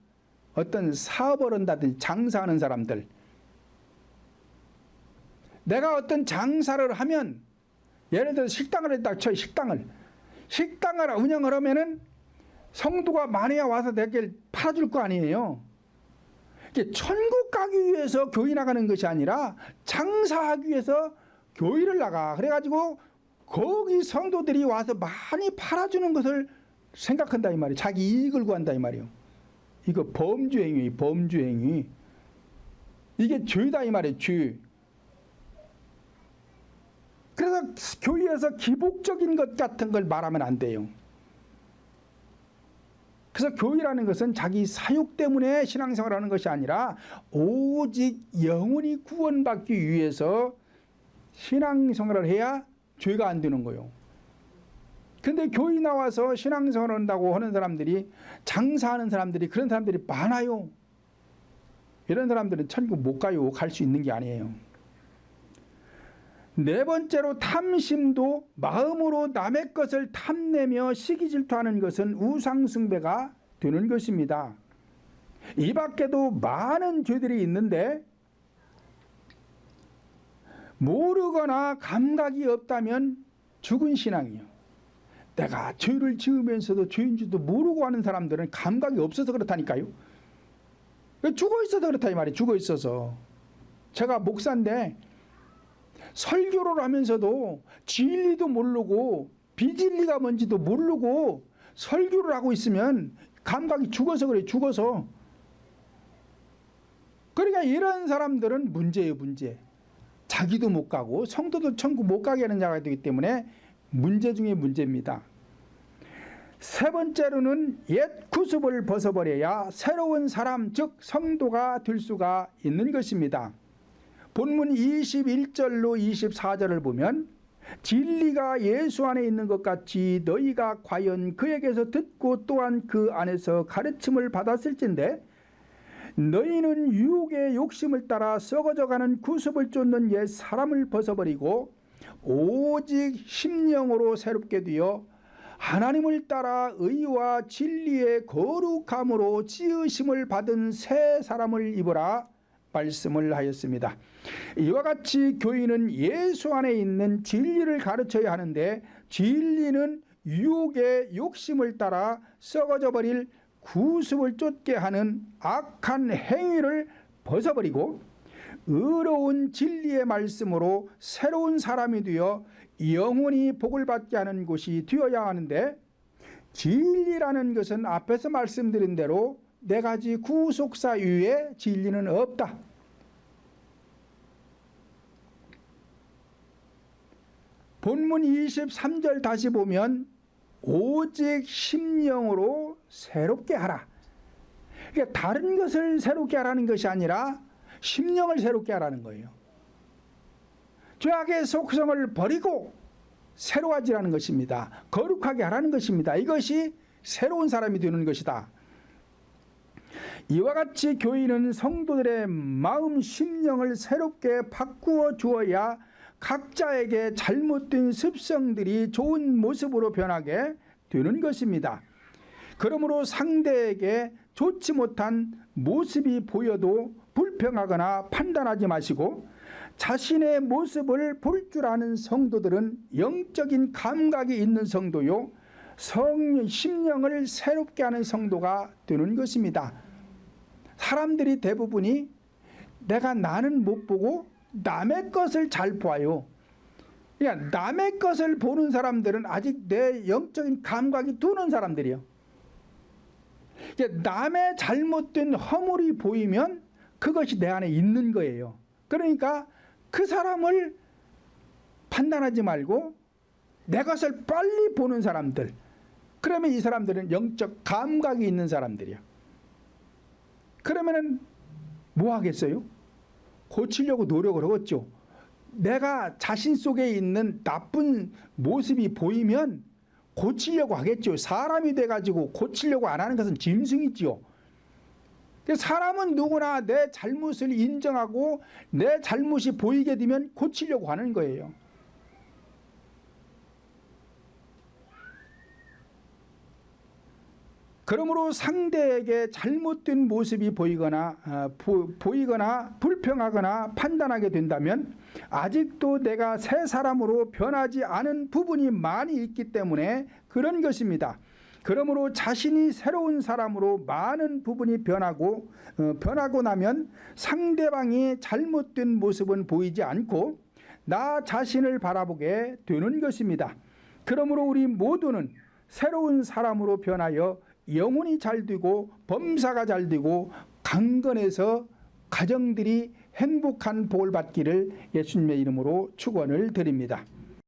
어떤 사업을 한다든지 장사하는 사람들. 내가 어떤 장사를 하면 예를 들어 식당을 했다 쳐요. 식당을 운영을 하면은 성도가 많이야 와서 내게 팔아줄 거 아니에요. 천국 가기 위해서 교회 나가는 것이 아니라 장사하기 위해서 교회를 나가. 그래가지고 거기 성도들이 와서 많이 팔아주는 것을 생각한다 이 말이에요. 자기 이익을 구한다 이 말이에요. 이거 범주행위. 이게 죄다 이 말이에요. 죄. 그래서 교회에서 기복적인 것 같은 걸 말하면 안 돼요. 그래서 교회라는 것은 자기 사욕 때문에 신앙생활을 하는 것이 아니라 오직 영혼이 구원받기 위해서 신앙생활을 해야 죄가 안 되는 거예요. 근데 교회 나와서 신앙생활을 한다고 하는 사람들이, 장사하는 사람들이, 그런 사람들이 많아요. 이런 사람들은 천국 못 가요. 갈 수 있는 게 아니에요. 네 번째로 탐심도 마음으로 남의 것을 탐내며 시기 질투하는 것은 우상숭배가 되는 것입니다. 이 밖에도 많은 죄들이 있는데 모르거나 감각이 없다면 죽은 신앙이에요. 내가 죄를 지으면서도 죄인 줄도 모르고 하는 사람들은 감각이 없어서 그렇다니까요. 죽어 있어서 그렇다 이 말이에요. 죽어 있어서. 제가 목사인데 설교를 하면서도 진리도 모르고 비진리가 뭔지도 모르고 설교를 하고 있으면 감각이 죽어서 그래요. 죽어서. 그러니까 이런 사람들은 문제예요. 문제. 자기도 못 가고 성도도 천국 못 가게 하는 자가 되기 때문에 문제 중에 문제입니다. 세 번째로는 옛 구습을 벗어버려야 새로운 사람 즉 성도가 될 수가 있는 것입니다. 본문 21절로 24절을 보면 진리가 예수 안에 있는 것 같이 너희가 과연 그에게서 듣고 또한 그 안에서 가르침을 받았을진데 너희는 유혹의 욕심을 따라 썩어져가는 구습을 쫓는 옛 사람을 벗어버리고 오직 심령으로 새롭게 되어 하나님을 따라 의와 진리의 거룩함으로 지으심을 받은 새 사람을 입으라 말씀을 하였습니다. 이와 같이 교인은 예수 안에 있는 진리를 가르쳐야 하는데 진리는 유혹의 욕심을 따라 썩어져 버릴 구습을 쫓게 하는 악한 행위를 벗어버리고 의로운 진리의 말씀으로 새로운 사람이 되어 영원히 복을 받게 하는 곳이 되어야 하는데 진리라는 것은 앞에서 말씀드린 대로 네 가지 구속사 이외에 진리는 없다. 본문 23절 다시 보면 오직 심령으로 새롭게 하라. 그러니까 다른 것을 새롭게 하라는 것이 아니라 심령을 새롭게 하라는 거예요. 죄악의 속성을 버리고 새로워지라는 것입니다. 거룩하게 하라는 것입니다. 이것이 새로운 사람이 되는 것이다. 이와 같이 교인은 성도들의 마음 심령을 새롭게 바꾸어 주어야 각자에게 잘못된 습성들이 좋은 모습으로 변하게 되는 것입니다. 그러므로 상대에게 좋지 못한 모습이 보여도 불평하거나 판단하지 마시고 자신의 모습을 볼 줄 아는 성도들은 영적인 감각이 있는 성도요 심령을 새롭게 하는 성도가 되는 것입니다. 사람들이 대부분이 나는 못 보고 남의 것을 잘 봐요. 그러니까 남의 것을 보는 사람들은 아직 내 영적인 감각이 두는 사람들이요. 그러니까 남의 잘못된 허물이 보이면 그것이 내 안에 있는 거예요. 그러니까 그 사람을 판단하지 말고 내 것을 빨리 보는 사람들, 그러면 이 사람들은 영적 감각이 있는 사람들이야. 그러면은 뭐 하겠어요? 고치려고 노력을 하겠죠. 내가 자신 속에 있는 나쁜 모습이 보이면 고치려고 하겠죠. 사람이 돼가지고 고치려고 안 하는 것은 짐승이지요. 사람은 누구나 내 잘못을 인정하고 내 잘못이 보이게 되면 고치려고 하는 거예요. 그러므로 상대에게 잘못된 모습이 보이거나 불평하거나 판단하게 된다면 아직도 내가 새 사람으로 변하지 않은 부분이 많이 있기 때문에 그런 것입니다. 그러므로 자신이 새로운 사람으로 많은 부분이 변하고 나면 상대방이 잘못된 모습은 보이지 않고 나 자신을 바라보게 되는 것입니다. 그러므로 우리 모두는 새로운 사람으로 변하여 영혼이 잘 되고 범사가 잘 되고 강건해서 가정들이 행복한 복을 받기를 예수님의 이름으로 축원을 드립니다.